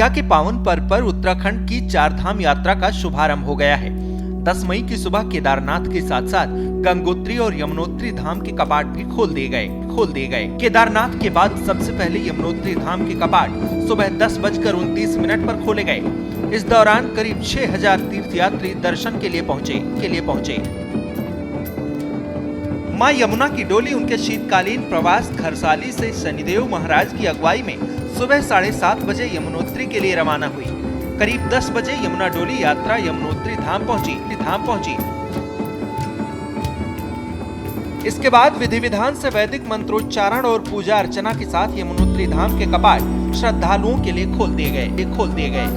मैया के पावन पर्व पर उत्तराखंड की 4 धाम यात्रा का शुभारंभ हो गया है। 10 मई की सुबह केदारनाथ के साथ साथ गंगोत्री और यमुनोत्री धाम के कपाट भी खोल दिए गए। केदारनाथ के बाद सबसे पहले यमुनोत्री धाम के कपाट सुबह 10:29 पर खोले गए। इस दौरान करीब 6000 तीर्थयात्री दर्शन के लिए पहुंचे। मां यमुना की डोली उनके शीतकालीन प्रवास खरसाली से शनिदेव महाराज की अगुवाई में सुबह 7:30 बजे यमुनोत्री के लिए रवाना हुई। करीब 10 बजे यमुना डोली यात्रा यमुनोत्री धाम पहुंची। इसके बाद विधि विधान से वैदिक मंत्रोच्चारण और पूजा अर्चना के साथ यमुनोत्री धाम के कपाट श्रद्धालुओं के लिए खोल दिए गए।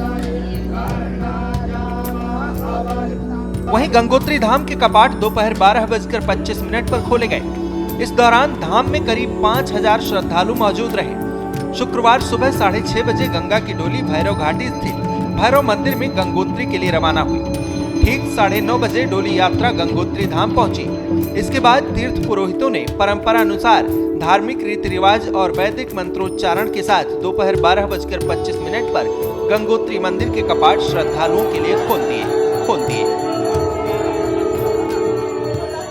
वहीं गंगोत्री धाम के कपाट दोपहर 12:25 पर खोले गए। इस दौरान धाम में करीब 5000 श्रद्धालु मौजूद रहे। शुक्रवार सुबह 6:30 बजे गंगा की डोली भैरव घाटी स्थित भैरव मंदिर में गंगोत्री के लिए रवाना हुई। ठीक 9:30 बजे डोली यात्रा गंगोत्री धाम पहुंची। इसके बाद तीर्थ पुरोहितों ने परंपरा अनुसार धार्मिक रीति रिवाज और वैदिक मंत्रोच्चारण के साथ दोपहर 12:25 पर गंगोत्री मंदिर के कपाट श्रद्धालुओं के लिए खोल दिए।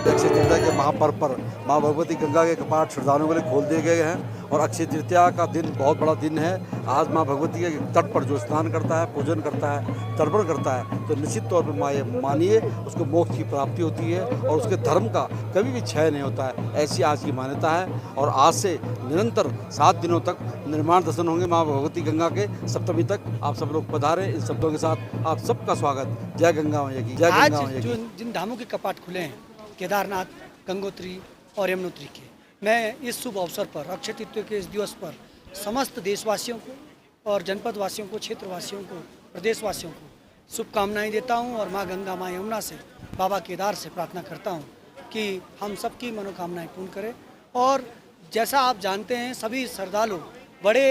अक्षय तृतीया के महापर्व पर मां भगवती गंगा के कपाट श्रद्धालुओं के लिए खोल दिए गए हैं और अक्षय तृतीया का दिन बहुत बड़ा दिन है। आज मां भगवती के तट पर जो स्नान करता है, पूजन करता है, तर्पण करता है, तो निश्चित तौर पर मानिए उसको मोक्ष की प्राप्ति होती है और उसके धर्म का कभी भी क्षय नहीं होता है। ऐसी आज की मान्यता है और आज से निरंतर 7 दिनों तक निर्माण दर्शन होंगे मां भगवती गंगा के। सप्तमी तक आप सब लोग पधारें। इन शब्दों के साथ आप सबका स्वागत। जय गंगा मैया की, जय गंगा मैया की। जिन धामों के कपाट खुले हैं, केदारनाथ, गंगोत्री और यमुनोत्री के, मैं इस शुभ अवसर पर अक्षय तृतीया के इस दिवस पर समस्त देशवासियों को और जनपद वासियों को, क्षेत्रवासियों को, प्रदेशवासियों को शुभकामनाएं देता हूं और मां गंगा, मां यमुना से, बाबा केदार से प्रार्थना करता हूं कि हम सबकी मनोकामनाएं पूर्ण करें। और जैसा आप जानते हैं, सभी श्रद्धालु बड़े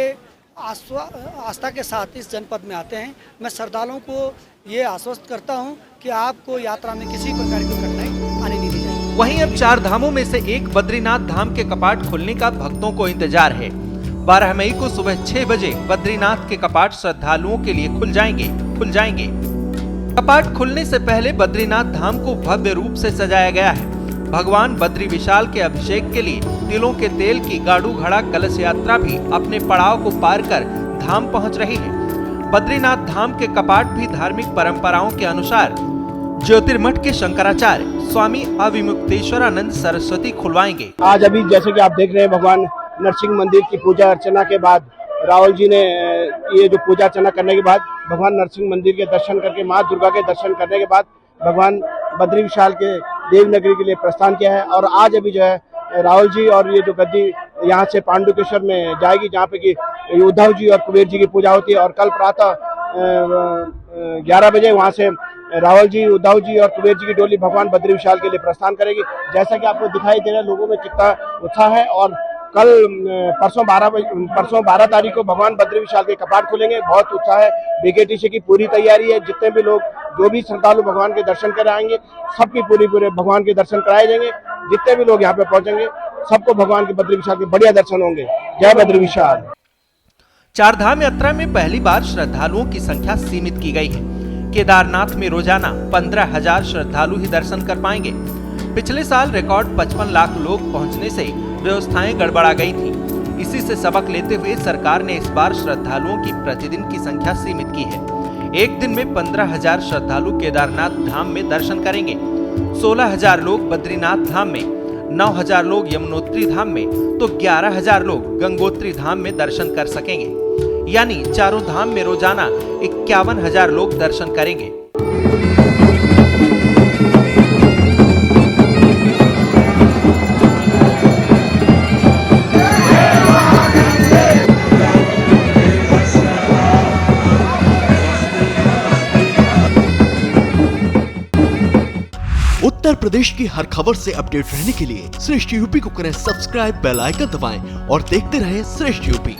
आस्था के साथ इस जनपद में आते हैं। मैं श्रद्धालुओं को ये आश्वस्त करता हूं कि आपको यात्रा में किसी प्रकार की कठिनाई आने नहीं दी जाएगी। वहीं अब 4 धामों में से एक बद्रीनाथ धाम के कपाट खुलने का भक्तों को इंतजार है। 12 मई को सुबह 6 बजे बद्रीनाथ के कपाट श्रद्धालुओं के लिए खुल जाएंगे। कपाट खुलने से पहले बद्रीनाथ धाम को भव्य रूप से सजाया गया है। भगवान बद्री विशाल के अभिषेक के लिए तिलों के तेल की गाड़ू घड़ा कलश यात्रा भी अपने पड़ाव को पार कर धाम पहुंच रही है। बद्रीनाथ धाम के कपाट भी धार्मिक परंपराओं के अनुसार ज्योतिर्मठ के शंकराचार्य स्वामी अविमुक्तेश्वरानंद सरस्वती खुलवाएंगे। आज अभी जैसे कि आप देख रहे हैं, भगवान नरसिंह मंदिर की पूजा अर्चना के बाद राहुल जी ने ये जो पूजा अर्चना करने के बाद भगवान नरसिंह मंदिर के दर्शन करके माँ दुर्गा के दर्शन करने के बाद भगवान बद्री विशाल के देवनगरी के लिए प्रस्थान किया है। और आज अभी जो है राहुल जी और ये जो गद्दी यहाँ से पांडुकेश्वर में जाएगी, जहाँ पे कि उद्धव जी और कुबेर जी की पूजा होती है। और कल प्रातः 11 बजे वहाँ से राहुल जी, उद्धव जी और कुबेर जी की डोली भगवान बद्री विशाल के लिए प्रस्थान करेगी। जैसा कि आपको दिखाई दे रहा है, लोगों में कितना उत्साह है। और कल परसों 12 तारीख को भगवान बद्री विशाल के कपाट खुलेंगे। बहुत उत्साह है। बीकेटीसी की पूरी तैयारी है। जितने भी लोग, जो भी श्रद्धालु भगवान के दर्शन कराएंगे, सबकी पूरे भगवान के दर्शन कराए जाएंगे। जितने भी लोग यहाँ पे पहुंचेंगे, सबको भगवान के बद्री विशाल के बढ़िया दर्शन होंगे। जय बद्री विशाल। 4 धाम यात्रा में पहली बार श्रद्धालुओं की संख्या सीमित की गई है। केदारनाथ में रोजाना 15,000 श्रद्धालु ही दर्शन कर पाएंगे। पिछले साल रिकॉर्ड 55 लाख लोग पहुंचने से व्यवस्थाएं गड़बड़ा गई थी। इसी से सबक लेते हुए सरकार ने इस बार श्रद्धालुओं की प्रतिदिन की संख्या सीमित की है। एक दिन में 15,000 श्रद्धालु केदारनाथ धाम में दर्शन करेंगे, 16,000 लोग बद्रीनाथ धाम में, 9,000 लोग यमुनोत्री धाम में, तो 11,000 लोग गंगोत्री धाम में दर्शन कर सकेंगे। यानी चारों धाम में रोजाना 51,000 लोग दर्शन करेंगे। उत्तर प्रदेश की हर खबर से अपडेट रहने के लिए श्रेष्ठ यूपी को करें सब्सक्राइब, बेल आइकन दबाएं और देखते रहें श्रेष्ठ यूपी।